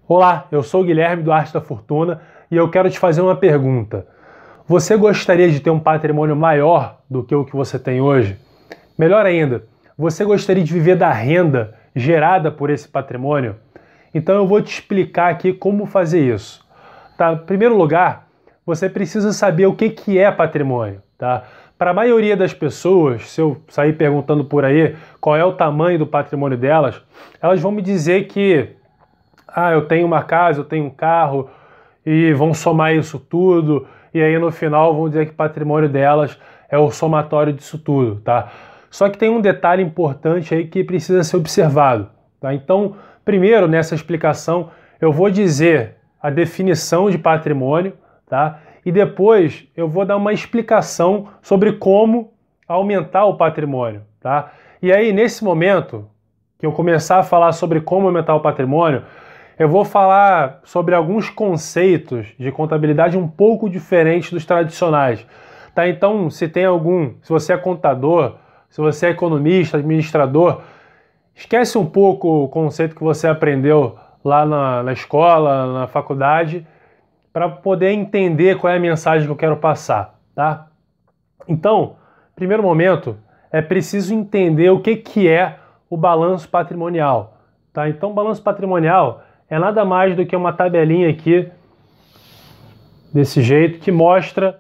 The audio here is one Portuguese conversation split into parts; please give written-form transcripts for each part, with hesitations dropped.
Olá, eu sou o Guilherme do Arte da Fortuna e eu quero te fazer uma pergunta. Você gostaria de ter um patrimônio maior do que o que você tem hoje? Melhor ainda, você gostaria de viver da renda gerada por esse patrimônio? Então eu vou te explicar aqui como fazer isso. Tá? Em primeiro lugar, você precisa saber o que é patrimônio. Tá? Para a maioria das pessoas, se eu sair perguntando por aí qual é o tamanho do patrimônio delas, elas vão me dizer que eu tenho uma casa, eu tenho um carro, e vão somar isso tudo, e aí no final vão dizer que o patrimônio delas é o somatório disso tudo, tá? Só que tem um detalhe importante aí que precisa ser observado, tá? Então, primeiro, nessa explicação, eu vou dizer a definição de patrimônio, tá? E depois eu vou dar uma explicação sobre como aumentar o patrimônio, tá? E aí, nesse momento que eu começar a falar sobre como aumentar o patrimônio, eu vou falar sobre alguns conceitos de contabilidade um pouco diferentes dos tradicionais, tá? Então, se você é contador, se você é economista, administrador, esquece um pouco o conceito que você aprendeu lá na escola, na faculdade, para poder entender qual é a mensagem que eu quero passar, tá? Então, primeiro momento, é preciso entender o que é o balanço patrimonial, tá? Então, o balanço patrimonial é nada mais do que uma tabelinha aqui, desse jeito, que mostra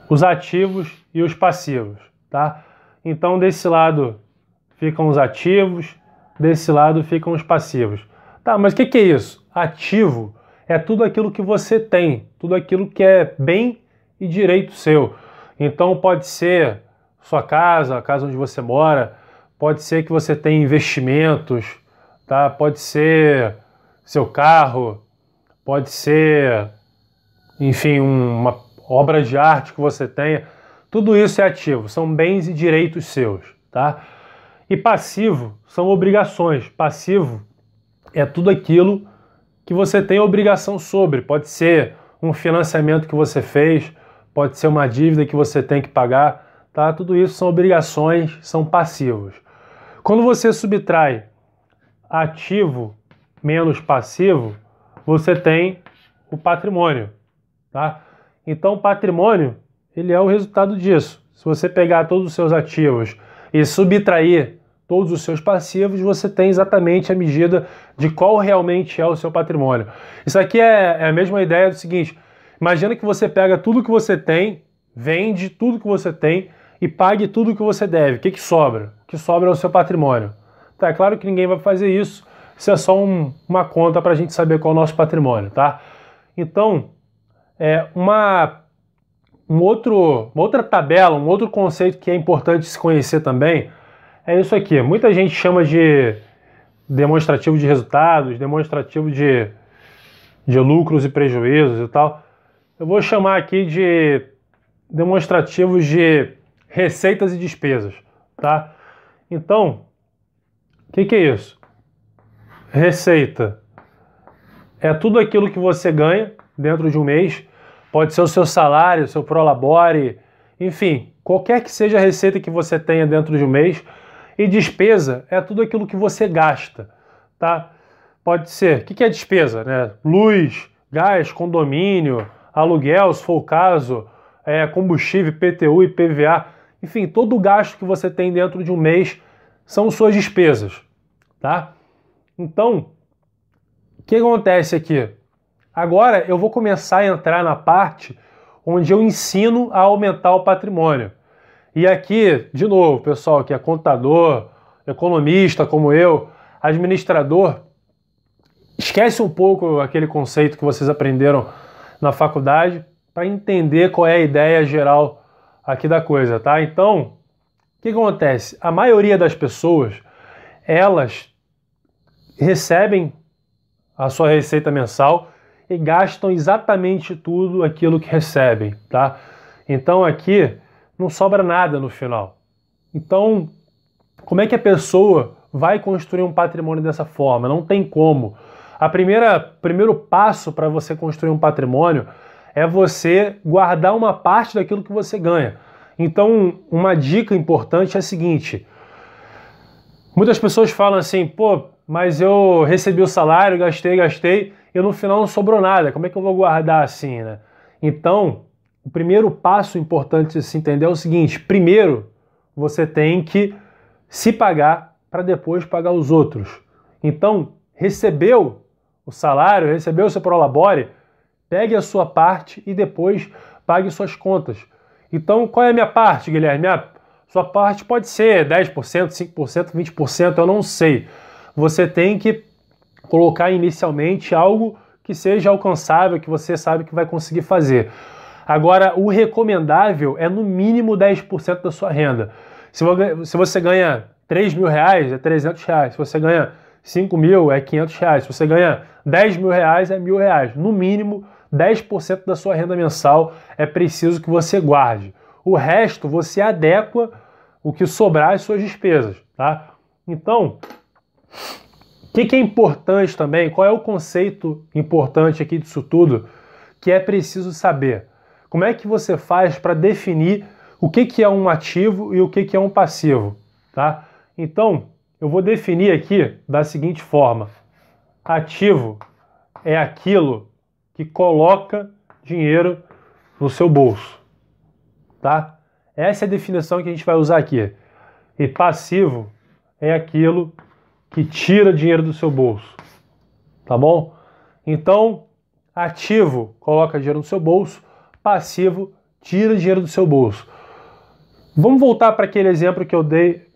os ativos e os passivos, tá? Então, desse lado ficam os ativos, desse lado ficam os passivos. Tá, mas o que é isso? Ativo é tudo aquilo que você tem, tudo aquilo que é bem e direito seu. Então, pode ser sua casa, a casa onde você mora, pode ser que você tenha investimentos, tá? Pode ser seu carro, pode ser, enfim, uma obra de arte que você tenha. Tudo isso é ativo, são bens e direitos seus, tá? E passivo são obrigações. Passivo é tudo aquilo que você tem obrigação sobre. Pode ser um financiamento que você fez, pode ser uma dívida que você tem que pagar, tá? Tudo isso são obrigações, são passivos. Quando você subtrai ativo menos passivo, você tem o patrimônio, tá? Então o patrimônio, ele é o resultado disso. Se você pegar todos os seus ativos e subtrair todos os seus passivos, você tem exatamente a medida de qual realmente é o seu patrimônio. Isso aqui é a mesma ideia do seguinte: imagina que você pega tudo que você tem, vende tudo que você tem e pague tudo que você deve. O que sobra? O que sobra é o seu patrimônio. Tá, é claro que ninguém vai fazer isso. Isso é só uma conta para a gente saber qual é o nosso patrimônio, tá? Então, uma outra tabela, um outro conceito que é importante se conhecer também é isso aqui. Muita gente chama de demonstrativo de resultados, demonstrativo de lucros e prejuízos e tal. Eu vou chamar aqui de demonstrativos de receitas e despesas, tá? Então, o que é isso? Receita é tudo aquilo que você ganha dentro de um mês. Pode ser o seu salário, seu prolabore, enfim, qualquer que seja a receita que você tenha dentro de um mês. E despesa é tudo aquilo que você gasta, tá? Pode ser, o que é despesa, né? Luz, gás, condomínio, aluguel, se for o caso, combustível, IPTU, IPVA, enfim, todo o gasto que você tem dentro de um mês são suas despesas, tá? Então, o que acontece aqui? Agora eu vou começar a entrar na parte onde eu ensino a aumentar o patrimônio. E aqui, de novo, pessoal que é contador, economista como eu, administrador, esquece um pouco aquele conceito que vocês aprenderam na faculdade para entender qual é a ideia geral aqui da coisa, tá? Então, o que acontece? A maioria das pessoas, elas recebem a sua receita mensal e gastam exatamente tudo aquilo que recebem, tá? Então aqui não sobra nada no final. Então, como é que a pessoa vai construir um patrimônio dessa forma? Não tem como. Primeiro passo para você construir um patrimônio é você guardar uma parte daquilo que você ganha. Então, uma dica importante é a seguinte: muitas pessoas falam assim, pô, mas eu recebi o salário, gastei, e no final não sobrou nada. Como é que eu vou guardar assim, né? Então, o primeiro passo importante de se entender é o seguinte: primeiro, você tem que se pagar para depois pagar os outros. Então, recebeu o salário, recebeu o seu prolabore, pegue a sua parte e depois pague suas contas. Então, qual é a minha parte, Guilherme? Sua parte pode ser 10%, 5%, 20%, eu não sei. Você tem que colocar inicialmente algo que seja alcançável, que você sabe que vai conseguir fazer. Agora, o recomendável é no mínimo 10% da sua renda. Se você ganha 3 mil reais, é 300 reais. Se você ganha 5 mil, é 500 reais. Se você ganha 10 mil reais, é 1.000 reais. No mínimo, 10% da sua renda mensal é preciso que você guarde. O resto, você adequa o que sobrar às suas despesas, tá? Então, o que é importante também? Qual é o conceito importante aqui disso tudo que é preciso saber? Como é que você faz para definir o que é um ativo e o que é um passivo, tá? Então, eu vou definir aqui da seguinte forma: ativo é aquilo que coloca dinheiro no seu bolso, tá? Essa é a definição que a gente vai usar aqui. E passivo é aquilo que tira dinheiro do seu bolso, tá bom? Então, ativo coloca dinheiro no seu bolso, passivo tira dinheiro do seu bolso. Vamos voltar para aquele exemplo que eu dei,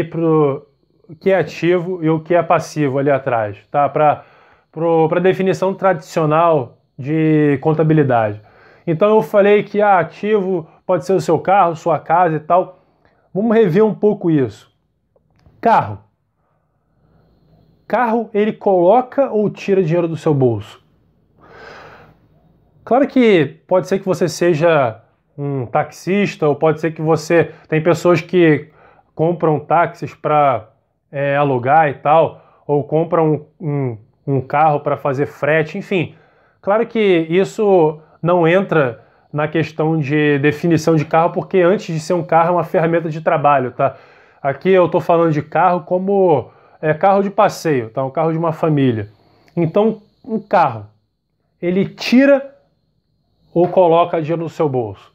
para o que é ativo e o que é passivo ali atrás, tá? Para a definição tradicional de contabilidade. Então eu falei que ativo pode ser o seu carro, sua casa e tal. Vamos rever um pouco isso. Carro. Carro, ele coloca ou tira dinheiro do seu bolso? Claro que pode ser que você seja um taxista, ou pode ser que você... Tem pessoas que compram táxis para alugar e tal, ou compram um carro para fazer frete, enfim. Claro que isso não entra na questão de definição de carro, porque antes de ser um carro é uma ferramenta de trabalho, tá? Aqui eu estou falando de carro como carro de passeio, tá? Um carro de uma família. Então, um carro, ele tira ou coloca dinheiro no seu bolso?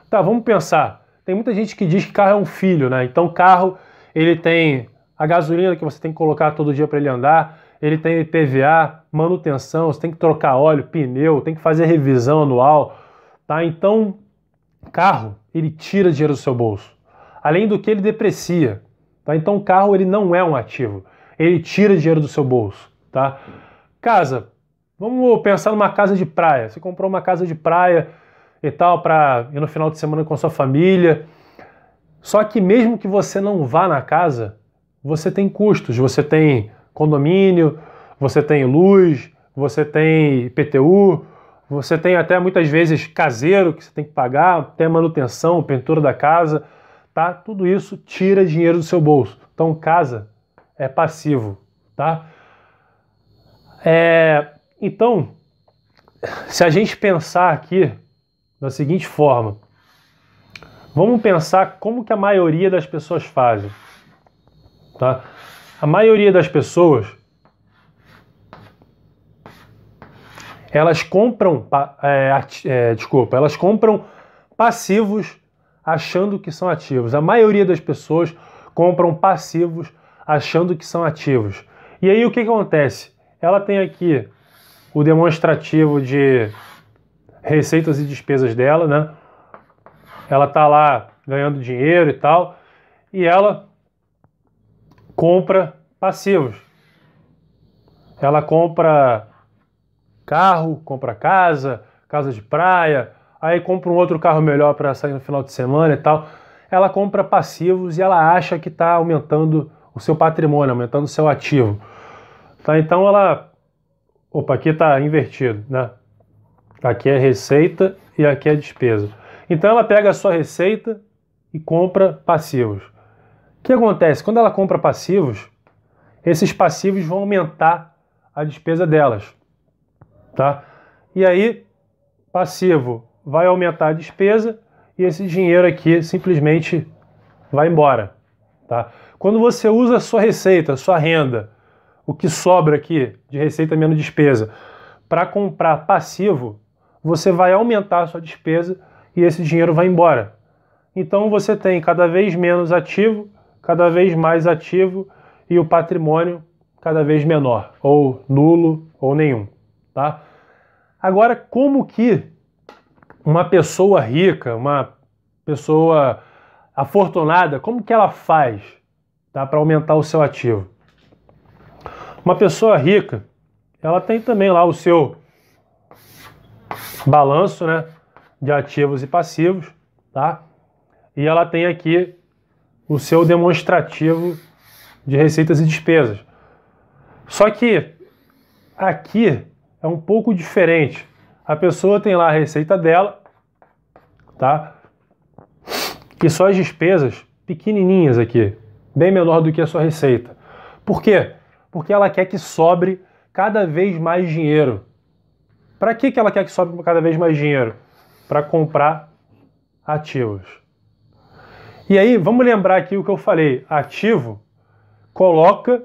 Tá, vamos pensar. Tem muita gente que diz que carro é um filho, né? Então, carro, ele tem a gasolina que você tem que colocar todo dia para ele andar, ele tem IPVA, manutenção, você tem que trocar óleo, pneu, tem que fazer revisão anual, tá? Então, carro, ele tira dinheiro do seu bolso. Além do que, ele deprecia, tá? Então, carro, ele não é um ativo, ele tira dinheiro do seu bolso, tá? Casa, vamos pensar numa casa de praia. Você comprou uma casa de praia e tal para ir no final de semana com a sua família. Só que mesmo que você não vá na casa, você tem custos, você tem condomínio, você tem luz, você tem IPTU, você tem até muitas vezes caseiro que você tem que pagar, tem manutenção, pintura da casa, tá? Tudo isso tira dinheiro do seu bolso. Então casa é passivo, tá? Então, se a gente pensar aqui da seguinte forma, vamos pensar como que a maioria das pessoas fazem, tá? A maioria das pessoas, elas compram, elas compram passivos achando que são ativos. A maioria das pessoas compram passivos achando que são ativos. E aí o que acontece? Ela tem aqui o demonstrativo de receitas e despesas dela, né? Ela tá lá ganhando dinheiro e tal, e ela compra passivos. Ela compra carro, compra casa de praia, aí compra um outro carro melhor para sair no final de semana e tal. Ela compra passivos e ela acha que está aumentando o seu patrimônio, aumentando o seu ativo. Tá? Então ela... Opa, aqui está invertido, né? Aqui é receita e aqui é despesa. Então ela pega a sua receita e compra passivos. O que acontece? Quando ela compra passivos, esses passivos vão aumentar a despesa delas, tá? E aí, passivo vai aumentar a despesa e esse dinheiro aqui simplesmente vai embora, tá? Quando você usa a sua receita, a sua renda, o que sobra aqui de receita menos despesa, para comprar passivo, você vai aumentar a sua despesa e esse dinheiro vai embora. Então você tem cada vez menos ativo, cada vez mais ativo e o patrimônio cada vez menor, ou nulo, ou nenhum, tá? Agora, como que uma pessoa rica, uma pessoa afortunada, como que ela faz, tá, para aumentar o seu ativo? Uma pessoa rica, ela tem também lá o seu balanço, né, de ativos e passivos, tá? E ela tem aqui o seu demonstrativo de receitas e despesas. Só que aqui é um pouco diferente. A pessoa tem lá a receita dela, tá? E só as despesas pequenininhas aqui, bem menor do que a sua receita. Por quê? Porque ela quer que sobre cada vez mais dinheiro. Para que ela quer que sobre cada vez mais dinheiro? Para comprar ativos. E aí, vamos lembrar aqui o que eu falei. Ativo coloca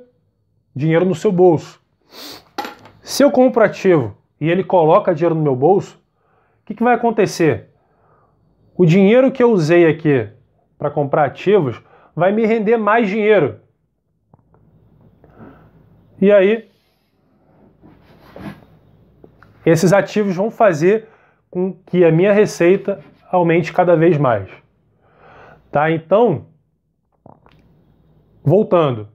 dinheiro no seu bolso. Se eu compro ativo e ele coloca dinheiro no meu bolso, o que vai acontecer? O dinheiro que eu usei aqui para comprar ativos vai me render mais dinheiro. E aí, esses ativos vão fazer com que a minha receita aumente cada vez mais. Tá? Então, voltando,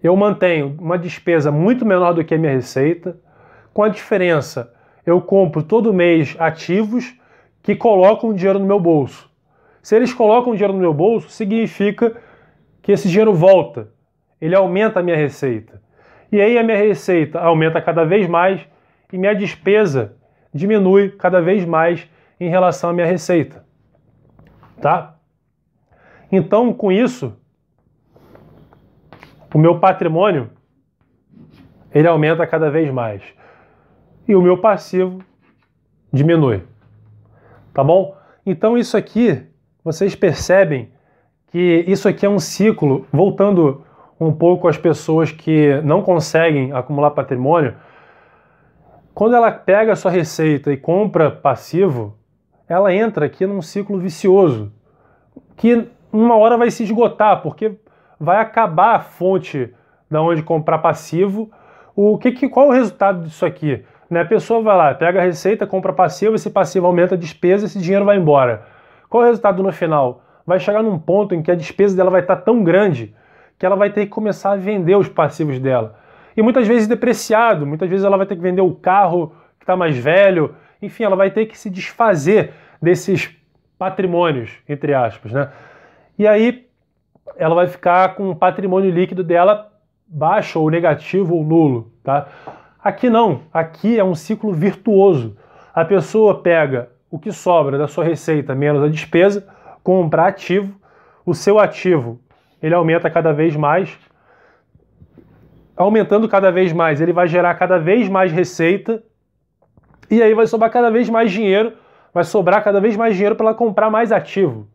eu mantenho uma despesa muito menor do que a minha receita, com a diferença, eu compro todo mês ativos que colocam dinheiro no meu bolso. Se eles colocam dinheiro no meu bolso, significa que esse dinheiro volta, ele aumenta a minha receita. E aí a minha receita aumenta cada vez mais e minha despesa diminui cada vez mais em relação à minha receita. Tá? Então, com isso, o meu patrimônio, ele aumenta cada vez mais. E o meu passivo diminui. Tá bom? Então isso aqui, vocês percebem que isso aqui é um ciclo, voltando um pouco às pessoas que não conseguem acumular patrimônio, quando ela pega a sua receita e compra passivo, ela entra aqui num ciclo vicioso, que uma hora vai se esgotar, porque vai acabar a fonte da onde comprar passivo. Qual é o resultado disso aqui? Né? A pessoa vai lá, pega a receita, compra passivo, esse passivo aumenta a despesa, esse dinheiro vai embora. Qual é o resultado no final? Vai chegar num ponto em que a despesa dela vai estar tão grande que ela vai ter que começar a vender os passivos dela. E muitas vezes depreciado, muitas vezes ela vai ter que vender o carro que está mais velho, enfim, ela vai ter que se desfazer desses patrimônios, entre aspas, né? E aí ela vai ficar com o patrimônio líquido dela baixo ou negativo ou nulo, tá? Aqui não, aqui é um ciclo virtuoso. A pessoa pega o que sobra da sua receita menos a despesa, compra ativo, o seu ativo ele aumenta cada vez mais, aumentando cada vez mais, ele vai gerar cada vez mais receita, e aí vai sobrar cada vez mais dinheiro, vai sobrar cada vez mais dinheiro para ela comprar mais ativo.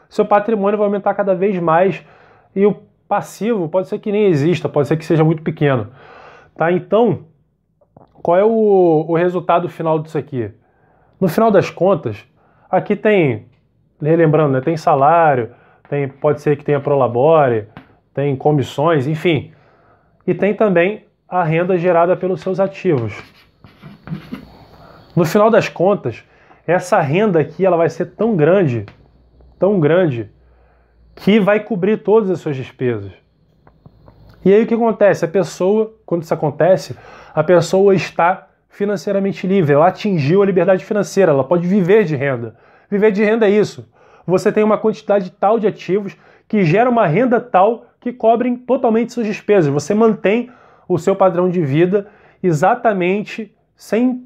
Seu patrimônio vai aumentar cada vez mais, e o passivo pode ser que nem exista, pode ser que seja muito pequeno. Tá? Então, qual é o resultado final disso aqui? No final das contas, aqui tem, relembrando, né, tem salário, pode ser que tenha prolabore, tem comissões, enfim. E tem também a renda gerada pelos seus ativos. No final das contas, essa renda aqui ela vai ser tão grande, que vai cobrir todas as suas despesas. E aí o que acontece? A pessoa, quando isso acontece, a pessoa está financeiramente livre, ela atingiu a liberdade financeira, ela pode viver de renda. Viver de renda é isso. Você tem uma quantidade tal de ativos que gera uma renda tal que cobrem totalmente suas despesas. Você mantém o seu padrão de vida exatamente sem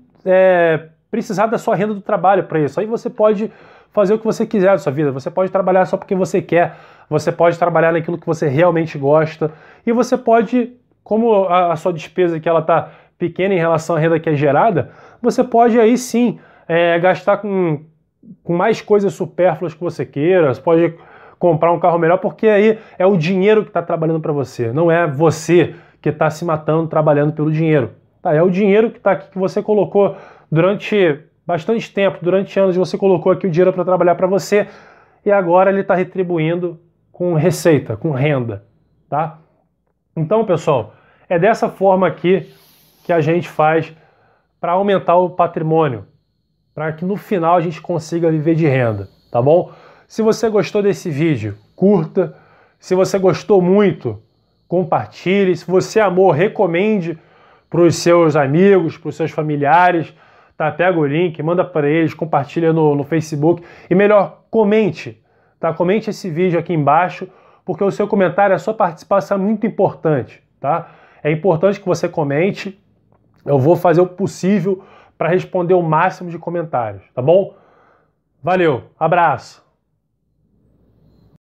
precisar da sua renda do trabalho para isso. Aí você pode fazer o que você quiser da sua vida. Você pode trabalhar só porque você quer. Você pode trabalhar naquilo que você realmente gosta. E você pode, como a sua despesa que ela está pequena em relação à renda que é gerada, você pode aí sim gastar com mais coisas supérfluas que você queira. Você pode comprar um carro melhor, porque aí é o dinheiro que está trabalhando para você, não é você que está se matando trabalhando pelo dinheiro. Tá? É o dinheiro que está aqui, que você colocou durante bastante tempo, durante anos, você colocou aqui o dinheiro para trabalhar para você e agora ele está retribuindo com receita, com renda. Tá? Então, pessoal, é dessa forma aqui que a gente faz para aumentar o patrimônio, para que no final a gente consiga viver de renda, tá bom? Se você gostou desse vídeo, curta. Se você gostou muito, compartilhe. Se você amou, recomende para os seus amigos, para os seus familiares. Tá? Pega o link, manda para eles, compartilha no Facebook. E melhor, comente. Tá? Comente esse vídeo aqui embaixo, porque o seu comentário, a sua participação é muito importante. Tá? É importante que você comente. Eu vou fazer o possível para responder o máximo de comentários, tá bom? Valeu, abraço!